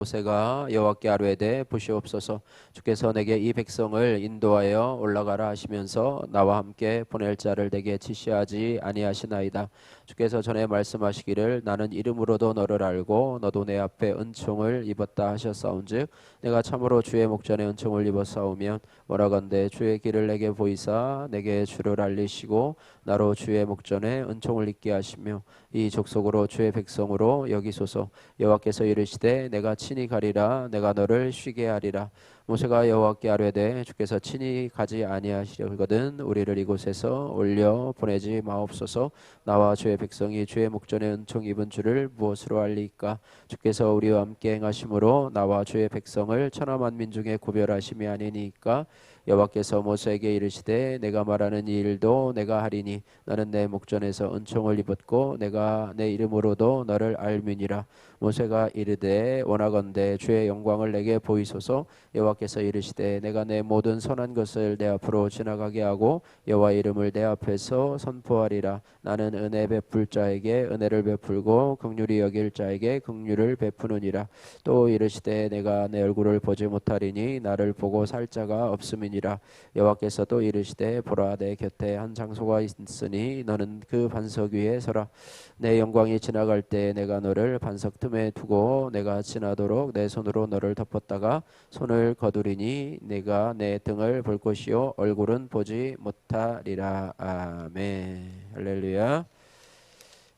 모세가 여호와께 아뢰되 보시옵소서 주께서 내게 이 백성을 인도하여 올라가라 하시면서 나와 함께 보낼 자를 내게 지시하지 아니하시나이다. 주께서 전에 말씀하시기를 나는 이름으로도 너를 알고 너도 내 앞에 은총을 입었다 하셨사온즉 내가 참으로 주의 목전에 은총을 입었사오면 원하건대 주의 길을 내게 보이사 내게 주를 알리시고 나로 주의 목전에 은총을 입게 하시며 이 족속으로 주의 백성으로 여기소서. 여호와께서 이르시되 내가 친히 가리라 내가 너를 쉬게 하리라. 모세가 여호와께 아뢰되 주께서 친히 가지 아니하시려거든 우리를 이곳에서 올려 보내지 마옵소서. 나와 주의 백성이 주의 목전에 은총 입은 줄을 무엇으로 알리까? 주께서 우리와 함께 행하심으로 나와 주의 백성을 천하 만민 중에 구별하심이 아니니까. 여호와께서 모세에게 이르시되 내가 말하는 이 일도 내가 하리니 나는 내 목전에서 은총을 입었고 내가 내 이름으로도 너를 알미니라. 모세가 이르되 원하건대 주의 영광을 내게 보이소서. 여호와께서 이르시되 내가 내 모든 선한 것을 내 앞으로 지나가게 하고 여호와 이름을 내 앞에서 선포하리라. 나는 은혜 베풀 자에게 은혜를 베풀고 긍휼히 여길 자에게 긍휼을 베푸느니라. 또 이르시되 내가 내 얼굴을 보지 못하리니 나를 보고 살 자가 없음이니라. 여호와께서 또 이르시되 보라 내 곁에 한 장소가 있으니 너는 그 반석 위에 서라. 내 영광이 지나갈 때 내가 너를 반석 틈에 두고 내가 지나도록 내 손으로 너를 덮었다가 손을 거두리니 내가 내 등을 볼 것이요 얼굴은 보지 못하리라. 아멘. 할렐루야.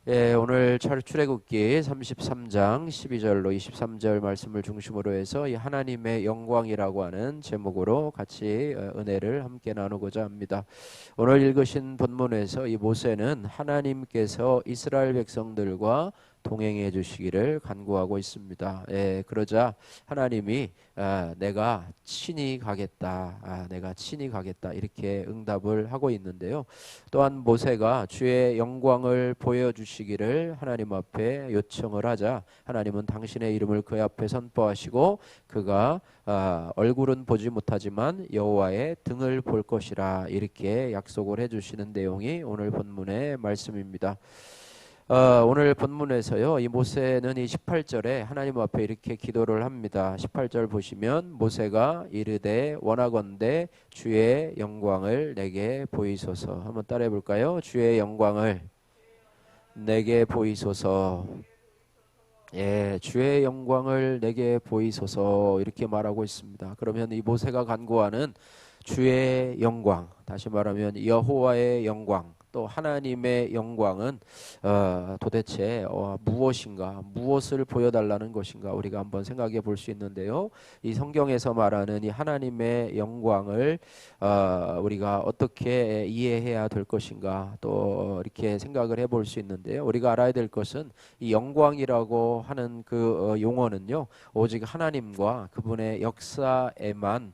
예, 오늘 출애굽기 33장 12절로 23절 말씀을 중심으로 해서 이 하나님의 영광이라고 하는 제목으로 같이 은혜를 함께 나누고자 합니다. 오늘 읽으신 본문에서 이 모세는 하나님께서 이스라엘 백성들과 동행해 주시기를 간구하고 있습니다. 예, 그러자 하나님이 내가 친히 가겠다, 내가 친히 가겠다 이렇게 응답을 하고 있는데요. 또한 모세가 주의 영광을 보여주시기를 하나님 앞에 요청을 하자 하나님은 당신의 이름을 그 앞에 선포하시고 그가 얼굴은 보지 못하지만 여호와의 등을 볼 것이라 이렇게 약속을 해주시는 내용이 오늘 본문의 말씀입니다. 오늘 본문에서요, 이 모세는 이 18절에 하나님 앞에 이렇게 기도를 합니다. 18절 보시면 모세가 이르되 원하건대 주의 영광을 내게 보이소서. 한번 따라해 볼까요? 주의 영광을 내게 보이소서. 예, 주의 영광을 내게 보이소서 이렇게 말하고 있습니다. 그러면 이 모세가 간구하는 주의 영광, 다시 말하면 여호와의 영광, 또 하나님의 영광은 도대체 무엇인가, 무엇을 보여달라는 것인가 우리가 한번 생각해 볼 수 있는데요. 이 성경에서 말하는 이 하나님의 영광을 우리가 어떻게 이해해야 될 것인가 또 이렇게 생각을 해볼 수 있는데요. 우리가 알아야 될 것은 이 영광이라고 하는 그 용어는요, 오직 하나님과 그분의 역사에만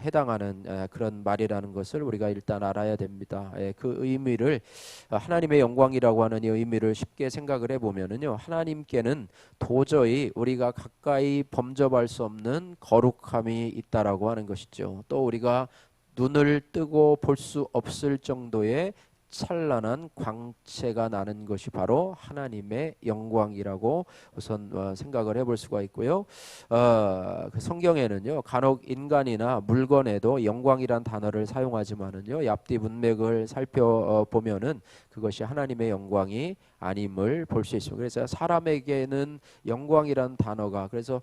해당하는 그런 말이라는 것을 우리가 일단 알아야 됩니다. 그 의미를 하나님의 영광이라고 하는 이 의미를 쉽게 생각을 해보면은요, 하나님께는 도저히 우리가 가까이 범접할 수 없는 거룩함이 있다라고 하는 것이죠. 또 우리가 눈을 뜨고 볼 수 없을 정도의 찬란한 광채가 나는 것이 바로 하나님의 영광이라고 우선 생각을 해볼 수가 있고요. 그 성경에는요, 간혹 인간이나 물건에도 영광이란 단어를 사용하지만은요, 이 앞뒤 문맥을 살펴보면은 그것이 하나님의 영광이 아님을 볼 수 있습니다. 그래서 사람에게는 영광이란 단어가 그래서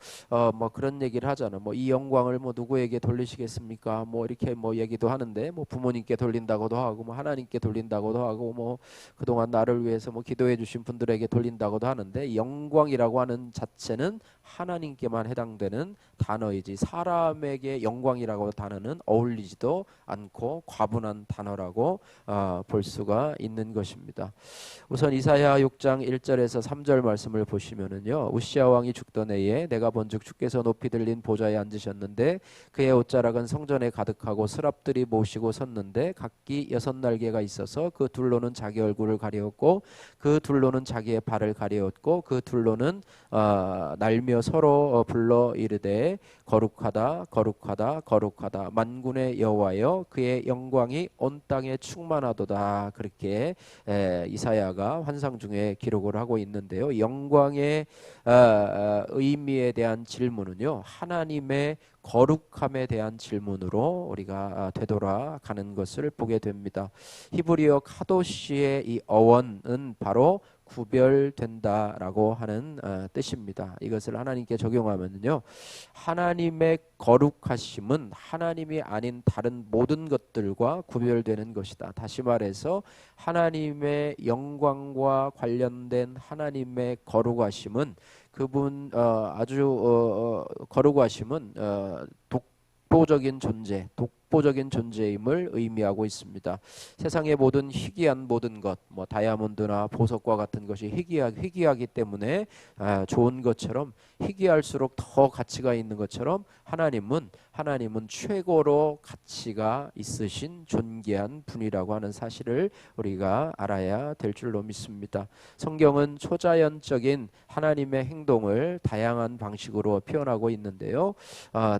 뭐 그런 얘기를 하잖아요. 뭐 이 영광을 뭐 누구에게 돌리시겠습니까? 뭐 이렇게 뭐 얘기도 하는데 뭐 부모님께 돌린다고도 하고 뭐 하나님께 돌린다고도 하고 뭐 그동안 나를 위해서 뭐 기도해 주신 분들에게 돌린다고도 하는데 영광이라고 하는 자체는 하나님께만 해당되는 단어이지 사람에게 영광이라고 단어는 어울리지도 않고 과분한 단어라고 볼 수가 있는 것입니다. 우선 이사야 6장 1절에서 3절 말씀을 보시면은요, 우시아 왕이 죽던 해에 내가 본즉 주께서 높이 들린 보좌에 앉으셨는데 그의 옷자락은 성전에 가득하고 스랍들이 모시고 섰는데 각기 6날개가 있어서 그 둘로는 자기 얼굴을 가리었고 그 둘로는 자기의 발을 가리었고 그 둘로는 날며 서로 불러 이르되 거룩하다 거룩하다 거룩하다 만군의 여호와여 그의 영광이 온 땅에 충만하도다. 그렇게 이사야가 환상 7장 중에 기록을 하고 있는데요. 영광의 의미에 대한 질문은요, 하나님의 거룩함에 대한 질문으로 우리가 되돌아가는 것을 보게 됩니다. 히브리어 카도시의 이 어원은 바로 구별된다라고 하는 뜻입니다. 이것을 하나님께 적용하면요, 하나님의 거룩하심은 하나님이 아닌 다른 모든 것들과 구별되는 것이다. 다시 말해서 하나님의 영광과 관련된 하나님의 거룩하심은 그분 거룩하심은 독보적인 존재임을 의미하고 있습니다. 세상의 모든 희귀한 모든 것, 뭐 다이아몬드나 보석과 같은 것이 희귀하기 때문에 좋은 것처럼, 희귀할수록 더 가치가 있는 것처럼 하나님은 최고로 가치가 있으신 존귀한 분이라고 하는 사실을 우리가 알아야 될 줄로 믿습니다. 성경은 초자연적인 하나님의 행동을 다양한 방식으로 표현하고 있는데요.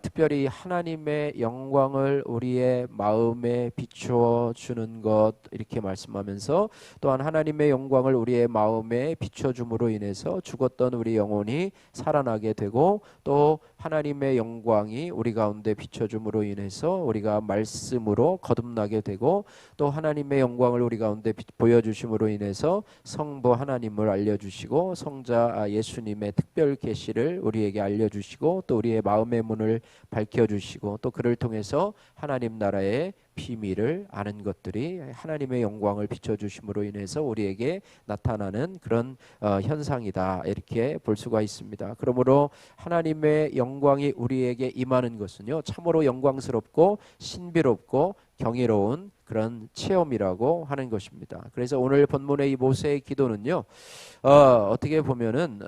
특별히 하나님의 영광을 우리의 마음에 비추어 주는 것, 이렇게 말씀하면서 또한 하나님의 영광을 우리의 마음에 비춰 줌으로 인해서 죽었던 우리 영혼이 살아나게 되고, 또 하나님의 영광이 우리 가운데 비춰 줌으로 인해서 우리가 말씀으로 거듭나게 되고, 또 하나님의 영광을 우리 가운데 보여주심으로 인해서 성부 하나님을 알려주시고, 성자 예수님의 특별 계시를 우리에게 알려주시고, 또 우리의 마음의 문을 밝혀주시고, 또 그를 통해서 하나님 나라의 비밀을 아는 것들이 하나님의 영광을 비춰주심으로 인해서 우리에게 나타나는 그런 현상이다, 이렇게 볼 수가 있습니다. 그러므로 하나님의 영광이 우리에게 임하는 것은요, 참으로 영광스럽고 신비롭고 경이로운 그런 체험이라고 하는 것입니다. 그래서 오늘 본문의 이 모세의 기도는요, 어떻게 보면은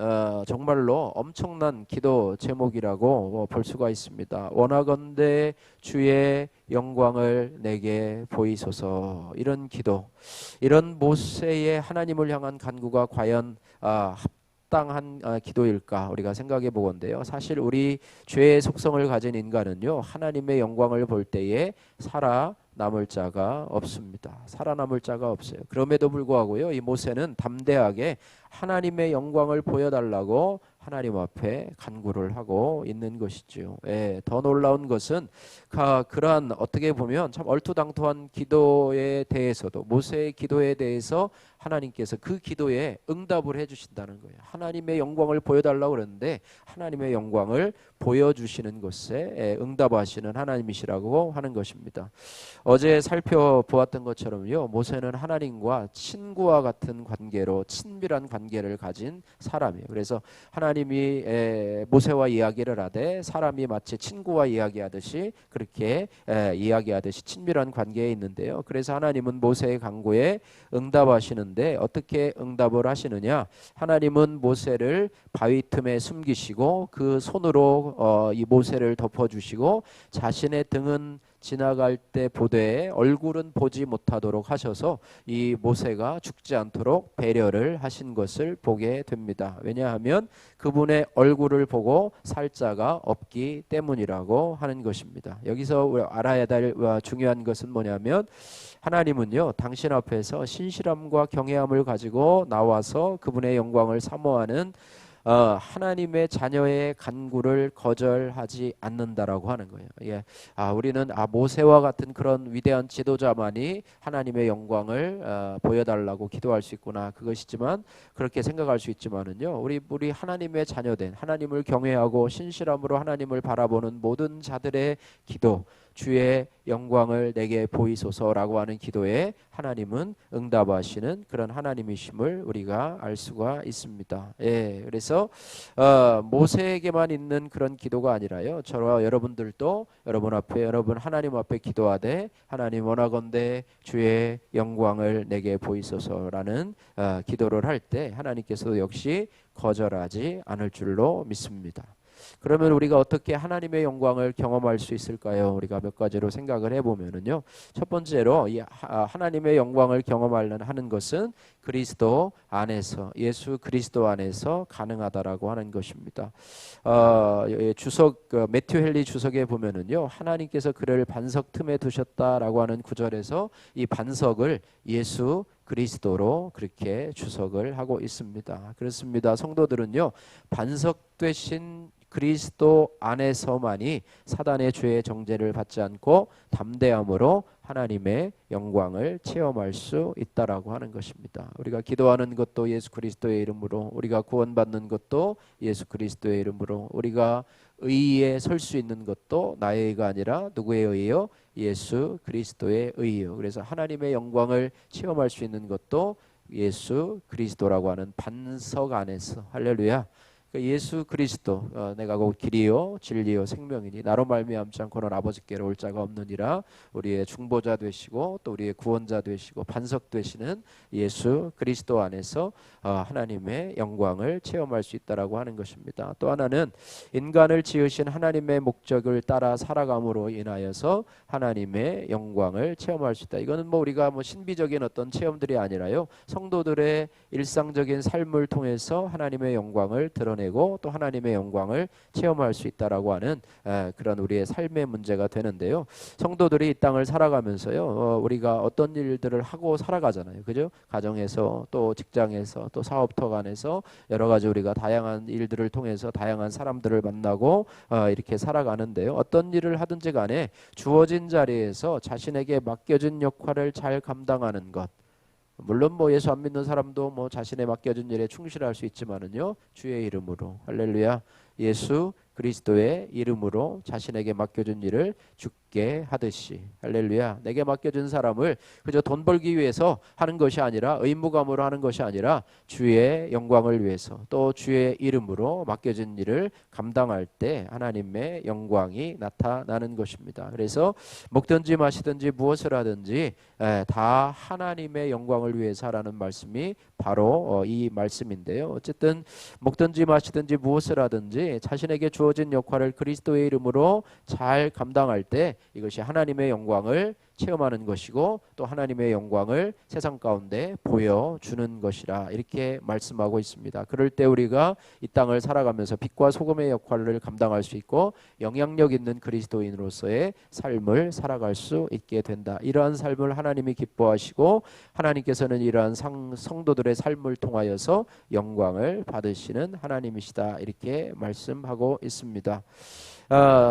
정말로 엄청난 기도 제목이라고 볼 수가 있습니다. 원하건대 주의 영광을 내게 보이소서. 이런 기도, 이런 모세의 하나님을 향한 간구가 과연 합당한 기도일까, 우리가 생각해 보건데요. 사실 우리 죄의 속성을 가진 인간은요, 하나님의 영광을 볼 때에 살아남을 자가 없습니다. 살아남을 자가 없어요. 그럼에도 불구하고요, 이 모세는 담대하게 하나님의 영광을 보여달라고 하나님 앞에 간구를 하고 있는 것이죠. 더 놀라운 것은 그러한 어떻게 보면 참 얼토당토한 기도에 대해서도, 모세의 기도에 대해서 하나님께서 그 기도에 응답을 해주신다는 거예요. 하나님의 영광을 보여달라고 그러는데 하나님의 영광을 보여주시는 것에 응답하시는 하나님이시라고 하는 것입니다. 어제 살펴보았던 것처럼요, 모세는 하나님과 친구와 같은 관계로, 친밀한 관계를 가진 사람이에요. 그래서 하나님이 모세와 이야기를 하되 사람이 마치 친구와 이야기하듯이, 그렇게 이야기하듯이 친밀한 관계에 있는데요. 그래서 하나님은 모세의 간구에 응답하시는데, 어떻게 응답을 하시느냐? 하나님은 모세를 바위 틈에 숨기시고 그 손으로 이 모세를 덮어주시고, 자신의 등은 지나갈 때 보되 얼굴은 보지 못하도록 하셔서 이 모세가 죽지 않도록 배려를 하신 것을 보게 됩니다. 왜냐하면 그분의 얼굴을 보고 살 자가 없기 때문이라고 하는 것입니다. 여기서 알아야 될 중요한 것은 뭐냐면, 하나님은요, 당신 앞에서 신실함과 경외함을 가지고 나와서 그분의 영광을 사모하는 하나님의 자녀의 간구를 거절하지 않는다라고 하는 거예요. 예. 우리는 모세와 같은 그런 위대한 지도자만이 하나님의 영광을 보여달라고 기도할 수 있구나, 그것이지만, 그렇게 생각할 수 있지만은요, 우리 하나님의 자녀된, 하나님을 경외하고 신실함으로 하나님을 바라보는 모든 자들의 기도, 주의 영광을 내게 보이소서라고 하는 기도에 하나님은 응답하시는 그런 하나님이심을 우리가 알 수가 있습니다. 그래서 모세에게만 있는 그런 기도가 아니라요, 저와 여러분들도 여러분 하나님 앞에 기도하되, 하나님 원하건대 주의 영광을 내게 보이소서라는 기도를 할 때 하나님께서도 역시 거절하지 않을 줄로 믿습니다. 그러면 우리가 어떻게 하나님의 영광을 경험할 수 있을까요? 우리가 몇 가지로 생각을 해보면은요. 첫 번째로 이 하나님의 영광을 하는 것은 그리스도 안에서, 예수 그리스도 안에서 가능하다라고 하는 것입니다. 주석 매튜 헨리 주석에 보면은요, 하나님께서 그를 반석 틈에 두셨다라고 하는 구절에서 이 반석을 예수 그리스도로 그렇게 주석을 하고 있습니다. 그렇습니다. 성도들은요, 반석 되신 그리스도 안에서만이 사단의 죄의 정죄를 받지 않고 담대함으로 하나님의 영광을 체험할 수 있다라고 하는 것입니다. 우리가 기도하는 것도 예수 그리스도의 이름으로, 우리가 구원받는 것도 예수 그리스도의 이름으로, 우리가 의에 설 수 있는 것도 나의 의가 아니라 누구의 의요? 예수 그리스도의 의요. 그래서 하나님의 영광을 체험할 수 있는 것도 예수 그리스도라고 하는 반석 안에서, 할렐루야. 예수 그리스도, 내가 곧 길이요 진리요 생명이니 나로 말미암지 않고는 아버지께로 올 자가 없느니라. 우리의 중보자 되시고 또 우리의 구원자 되시고 반석 되시는 예수 그리스도 안에서 하나님의 영광을 체험할 수 있다라고 하는 것입니다. 또 하나는 인간을 지으신 하나님의 목적을 따라 살아감으로 인하여서 하나님의 영광을 체험할 수 있다. 이거는 뭐 우리가 뭐 신비적인 어떤 체험들이 아니라요, 성도들의 일상적인 삶을 통해서 하나님의 영광을 드러내고 또 하나님의 영광을 체험할 수 있다라고 하는 그런 우리의 삶의 문제가 되는데요. 성도들이 이 땅을 살아가면서요, 우리가 어떤 일들을 하고 살아가잖아요, 그죠? 가정에서 또 직장에서 또 사업터 간에서 여러 가지 우리가 다양한 일들을 통해서 다양한 사람들을 만나고 이렇게 살아가는데요. 어떤 일을 하든지 간에 주어진 자리에서 자신에게 맡겨진 역할을 잘 감당하는 것. 물론 뭐 예수 안 믿는 사람도 뭐 자신의 맡겨진 일에 충실할 수 있지만은요, 주의 이름으로, 할렐루야, 예수 그리스도의 이름으로 자신에게 맡겨준 일을 죽게 하듯이, 할렐루야, 내게 맡겨준 사람을 그저 돈 벌기 위해서 하는 것이 아니라, 의무감으로 하는 것이 아니라 주의 영광을 위해서 또 주의 이름으로 맡겨진 일을 감당할 때 하나님의 영광이 나타나는 것입니다. 그래서 먹든지 마시든지 무엇을 하든지 다 하나님의 영광을 위해서 하라는 말씀이 바로 이 말씀인데요. 어쨌든 먹든지 마시든지 무엇을 하든지 자신에게 주어진 역할을 그리스도의 이름으로 잘 감당할 때 이것이 하나님의 영광을 체험하는 것이고 또 하나님의 영광을 세상 가운데 보여주는 것이라, 이렇게 말씀하고 있습니다. 그럴 때 우리가 이 땅을 살아가면서 빛과 소금의 역할을 감당할 수 있고 영향력 있는 그리스도인으로서의 삶을 살아갈 수 있게 된다. 이러한 삶을 하나님이 기뻐하시고 하나님께서는 이러한 성도들의 삶을 통하여서 영광을 받으시는 하나님이시다, 이렇게 말씀하고 있습니다.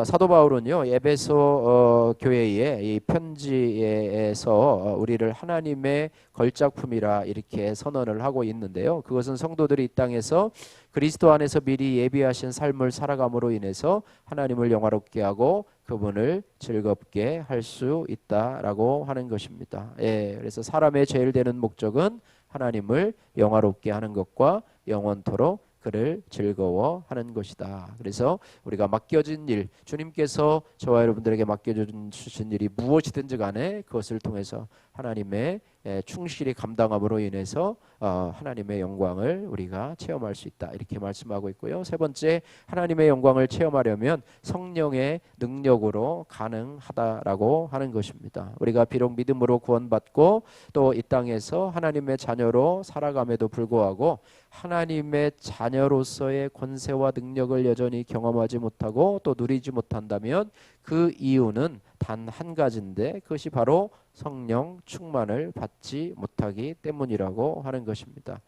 사도 바울은요, 에베소 교회의 이 편지에서 우리를 하나님의 걸작품이라 이렇게 선언을 하고 있는데요. 그것은 성도들이 이 땅에서 그리스도 안에서 미리 예비하신 삶을 살아감으로 인해서 하나님을 영화롭게 하고 그분을 즐겁게 할 수 있다라고 하는 것입니다. 그래서 사람의 제일 되는 목적은 하나님을 영화롭게 하는 것과 영원토록 그를 즐거워하는 것이다. 그래서 우리가 맡겨진 일, 주님께서 저와 여러분들에게 맡겨주신 일이 무엇이든지 간에 그것을 통해서 하나님의 충실히 감당함으로 인해서 하나님의 영광을 우리가 체험할 수 있다, 이렇게 말씀하고 있고요. 세 번째, 하나님의 영광을 체험하려면 성령의 능력으로 가능하다라고 하는 것입니다. 우리가 비록 믿음으로 구원받고 또 이 땅에서 하나님의 자녀로 살아감에도 불구하고 하나님의 자녀로서의 권세와 능력을 여전히 경험하지 못하고 또 누리지 못한다면 그 이유는 단 한 가지인데, 그것이 바로 성령 충만을 받지 못하기 때문이라고 하는 것입니다.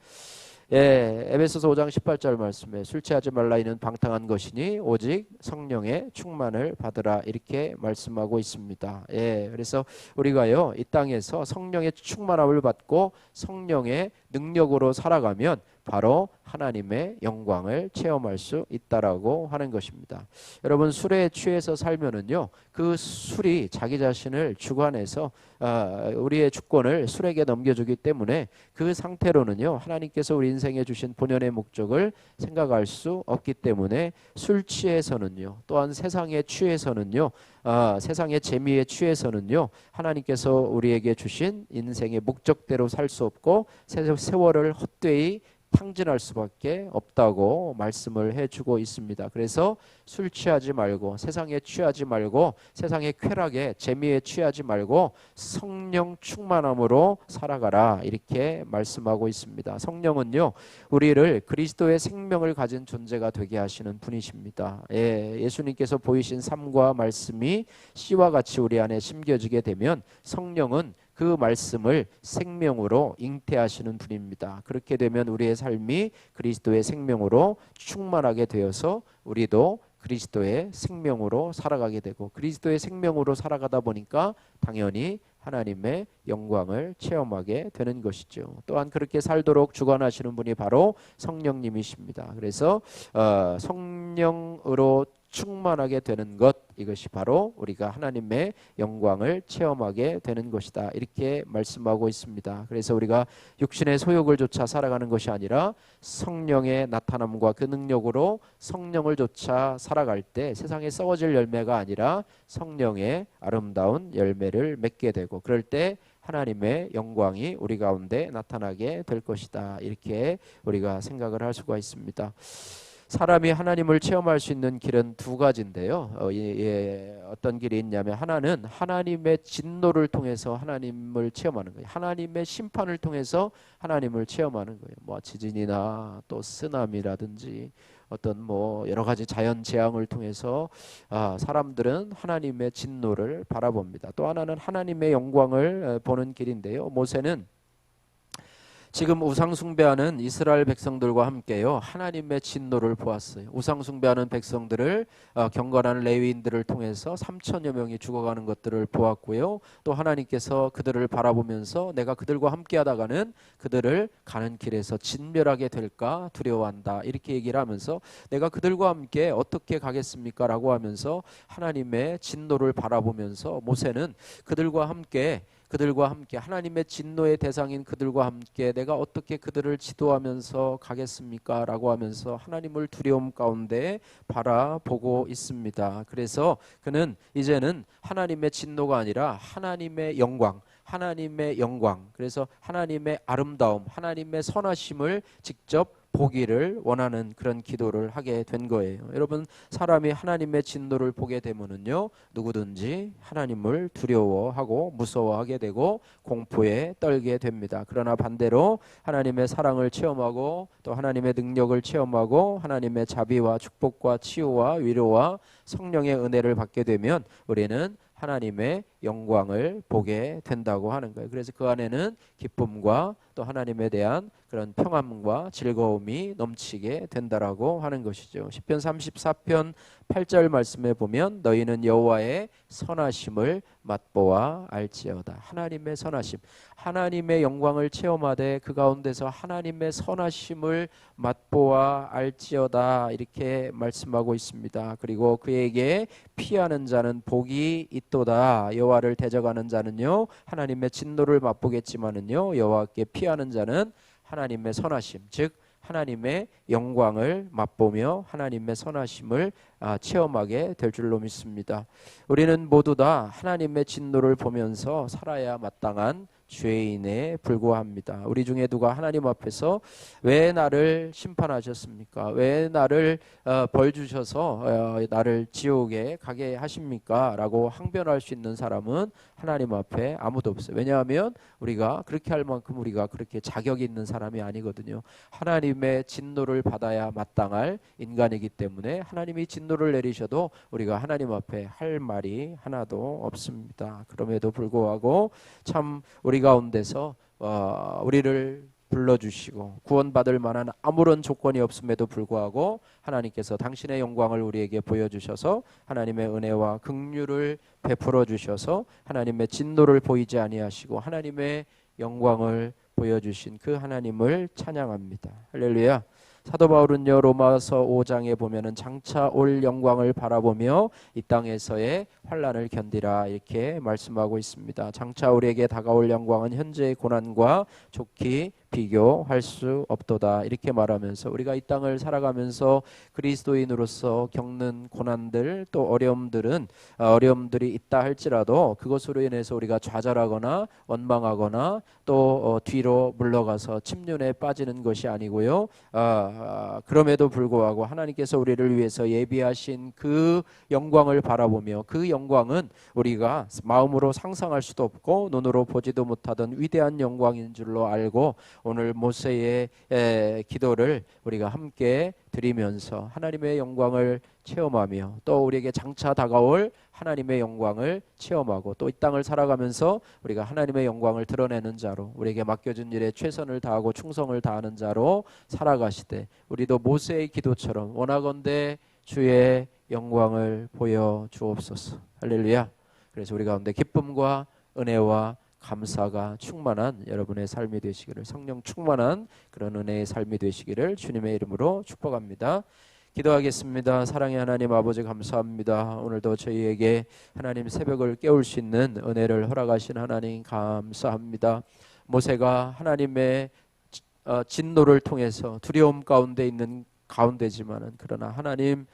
에베소서 5장 18절 말씀에 술 취하지 말라, 이는 방탕한 것이니 오직 성령의 충만을 받으라, 이렇게 말씀하고 있습니다. 그래서 우리가요, 이 땅에서 성령의 충만함을 받고 성령의 능력으로 살아가면 바로 하나님의 영광을 체험할 수 있다라고 하는 것입니다. 여러분, 술에 취해서 살면은요, 그 술이 자기 자신을 주관해서 우리의 주권을 술에게 넘겨주기 때문에 그 상태로는요, 하나님께서 우리 인생에 주신 본연의 목적을 생각할 수 없기 때문에 술 취해서는요, 또한 세상에 취해서는요, 세상의 재미에 취해서는요, 하나님께서 우리에게 주신 인생의 목적대로 살 수 없고 세월을 헛되이 탕진할 수밖에 없다고 말씀을 해주고 있습니다. 그래서 술 취하지 말고 세상에 취하지 말고 세상의 쾌락에 재미에 취하지 말고 성령 충만함으로 살아가라 이렇게 말씀하고 있습니다. 성령은요 우리를 그리스도의 생명을 가진 존재가 되게 하시는 분이십니다. 예수님께서 보이신 삶과 말씀이 씨와 같이 우리 안에 심겨지게 되면 성령은 그 말씀을 생명으로 잉태하시는 분입니다. 그렇게 되면 우리의 삶이 그리스도의 생명으로 충만하게 되어서 우리도 그리스도의 생명으로 살아가게 되고 그리스도의 생명으로 살아가다 보니까 당연히 하나님의 영광을 체험하게 되는 것이죠. 또한 그렇게 살도록 주관하시는 분이 바로 성령님이십니다. 그래서 성령으로 충만하게 되는 것, 이것이 바로 우리가 하나님의 영광을 체험하게 되는 것이다 이렇게 말씀하고 있습니다. 그래서 우리가 육신의 소욕을 쫓아 살아가는 것이 아니라 성령의 나타남과 그 능력으로 성령을 쫓아 살아갈 때 세상에 썩어질 열매가 아니라 성령의 아름다운 열매를 맺게 되고 그럴 때 하나님의 영광이 우리 가운데 나타나게 될 것이다 이렇게 우리가 생각을 할 수가 있습니다. 사람이 하나님을 체험할 수 있는 길은 두 가지인데요. 어떤 길이 있냐면 하나는 하나님의 진노를 통해서 하나님을 체험하는 거예요. 하나님의 심판을 통해서 하나님을 체험하는 거예요. 뭐 지진이나 또 쓰나미라든지 어떤 뭐 여러 가지 자연 재앙을 통해서 사람들은 하나님의 진노를 바라봅니다. 또 하나는 하나님의 영광을 보는 길인데요. 모세는 지금 우상 숭배하는 이스라엘 백성들과 함께요 하나님의 진노를 보았어요. 우상 숭배하는 백성들을 경건하는 레위인들을 통해서 3천여 명이 죽어가는 것들을 보았고요. 또 하나님께서 그들을 바라보면서 내가 그들과 함께하다가는 그들을 가는 길에서 진멸하게 될까 두려워한다 이렇게 얘기를 하면서 내가 그들과 함께 어떻게 가겠습니까? 라고 하면서 하나님의 진노를 바라보면서 모세는 그들과 함께 하나님의 진노의 대상인 그들과 함께 내가 어떻게 그들을 지도하면서 가겠습니까? 라고 하면서 하나님을 두려움 가운데 바라보고 있습니다. 그래서 그는 이제는 하나님의 진노가 아니라 하나님의 영광, 그래서 하나님의 아름다움, 하나님의 선하심을 직접 보기를 원하는 그런 기도를 하게 된 거예요. 여러분, 사람이 하나님의 진노를 보게 되면은요 누구든지 하나님을 두려워하고 무서워하게 되고 공포에 떨게 됩니다. 그러나 반대로 하나님의 사랑을 체험하고 또 하나님의 능력을 체험하고 하나님의 자비와 축복과 치유와 위로와 성령의 은혜를 받게 되면 우리는 하나님의 영광을 보게 된다고 하는 거예요. 그래서 그 안에는 기쁨과 또 하나님에 대한 그런 평안과 즐거움이 넘치게 된다라고 하는 것이죠. 시편 34편 8절 말씀에 보면 너희는 여호와의 선하심을 맛보아 알지어다. 하나님의 선하심, 하나님의 영광을 체험하되 그 가운데서 하나님의 선하심을 맛보아 알지어다 이렇게 말씀하고 있습니다. 그리고 그에게 피하는 자는 복이 있도다. 여호와를 대적하는 자는요 하나님의 진노를 맛보겠지만은요 여호와께 피하는 자는 하나님의 선하심, 즉 하나님의 영광을 맛보며 하나님의 선하심을 체험하게 될 줄로 믿습니다. 우리는 모두 다 하나님의 진노를 보면서 살아야 마땅한 죄인에 불과합니다. 우리 중에 누가 하나님 앞에서 왜 나를 심판하셨습니까? 왜 나를 벌 주셔서 나를 지옥에 가게 하십니까? 라고 항변할 수 있는 사람은 하나님 앞에 아무도 없어요. 왜냐하면 우리가 그렇게 할 만큼 우리가 그렇게 자격이 있는 사람이 아니거든요. 하나님의 진노를 받아야 마땅할 인간이기 때문에 하나님이 진노를 내리셔도 우리가 하나님 앞에 할 말이 하나도 없습니다. 그럼에도 불구하고 참 우리 가운데서 우리를 불러주시고 구원받을 만한 아무런 조건이 없음에도 불구하고 하나님께서 당신의 영광을 우리에게 보여주셔서 하나님의 은혜와 긍휼을 베풀어 주셔서 하나님의 진노를 보이지 아니하시고 하나님의 영광을 보여주신 그 하나님을 찬양합니다. 할렐루야. 사도 바울은요 로마서 5장에 보면은 장차 올 영광을 바라보며 이 땅에서의 환난을 견디라 이렇게 말씀하고 있습니다. 장차 우리에게 다가올 영광은 현재의 고난과 좋기 비교할 수 없도다. 이렇게 말하면서 우리가 이 땅을 살아가면서 그리스도인으로서 겪는 고난들 또 어려움들이 있다 할지라도 그것으로 인해서 우리가 좌절하거나 원망하거나 또 뒤로 물러가서 침륜에 빠지는 것이 아니고요. 그럼에도 불구하고 하나님께서 우리를 위해서 예비하신 그 영광을 바라보며 그 영광은 우리가 마음으로 상상할 수도 없고 눈으로 보지도 못하던 위대한 영광인 줄로 알고 오늘 모세의 기도를 우리가 함께 드리면서 하나님의 영광을 체험하며 또 우리에게 장차 다가올 하나님의 영광을 체험하고 또 이 땅을 살아가면서 우리가 하나님의 영광을 드러내는 자로 우리에게 맡겨진 일에 최선을 다하고 충성을 다하는 자로 살아가시되 우리도 모세의 기도처럼 원하건대 주의 영광을 보여 주옵소서. 할렐루야. 그래서 우리 가운데 기쁨과 은혜와 감사가 충만한 여러분의 삶이 되시기를, 성령 충만한 그런 은혜의 삶이 되시기를 주님의 이름으로 축복합니다. 기도하겠습니다. 사랑의 하나님 아버지 감사합니다. 오늘도 저희에게 하나님 새벽을 깨울 수 있는 은혜를 허락하신 하나님 감사합니다. 모세가 하나님의 진노를 통해서 두려움 가운데 있는 가운데지만은 그러나 하나님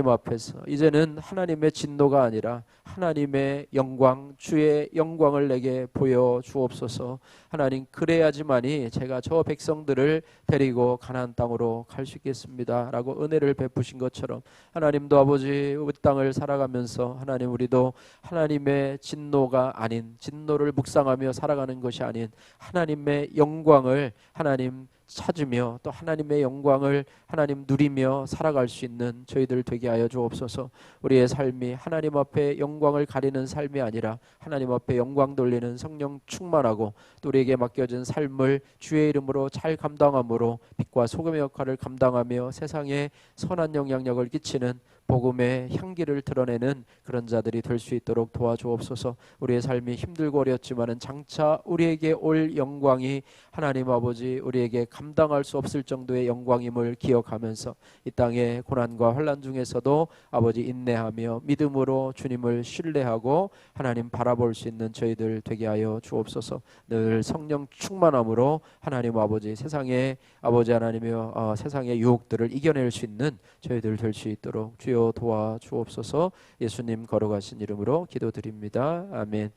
앞에서 이제는 하나님의 진노가 아니라 하나님의 영광, 주의 영광을 내게 보여 주옵소서. 하나님, 그래야지만이 제가 저 백성들을 데리고 가나안 땅으로 갈 수 있겠습니다 라고 은혜를 베푸신 것처럼 하나님도 아버지 우리 땅을 살아가면서 하나님 우리도 하나님의 진노가 아닌, 진노를 묵상하며 살아가는 것이 아닌 하나님의 영광을 하나님 찾으며 또 하나님의 영광을 하나님 누리며 살아갈 수 있는 저희들 되게 하여 주옵소서. 우리의 삶이 하나님 앞에 영광을 가리는 삶이 아니라 하나님 앞에 영광 돌리는 성령 충만하고 또 우리에게 맡겨진 삶을 주의 이름으로 잘 감당함으로 빛과 소금의 역할을 감당하며 세상에 선한 영향력을 끼치는 복음의 향기를 드러내는 그런 자들이 될 수 있도록 도와주옵소서. 우리의 삶이 힘들고 어렵지만은 장차 우리에게 올 영광이 하나님 아버지 우리에게 감당할 수 없을 정도의 영광임을 기억하면서 이 땅의 고난과 환난 중에서도 아버지 인내하며 믿음으로 주님을 신뢰하고 하나님 바라볼 수 있는 저희들 되게 하여 주옵소서. 늘 성령 충만함으로 하나님 아버지 세상의 아버지 하나님이여 세상의 유혹들을 이겨낼 수 있는 저희들 될 수 있도록 주여 도와주옵소서. 예수님 걸어가신 이름으로 기도드립니다. 아멘.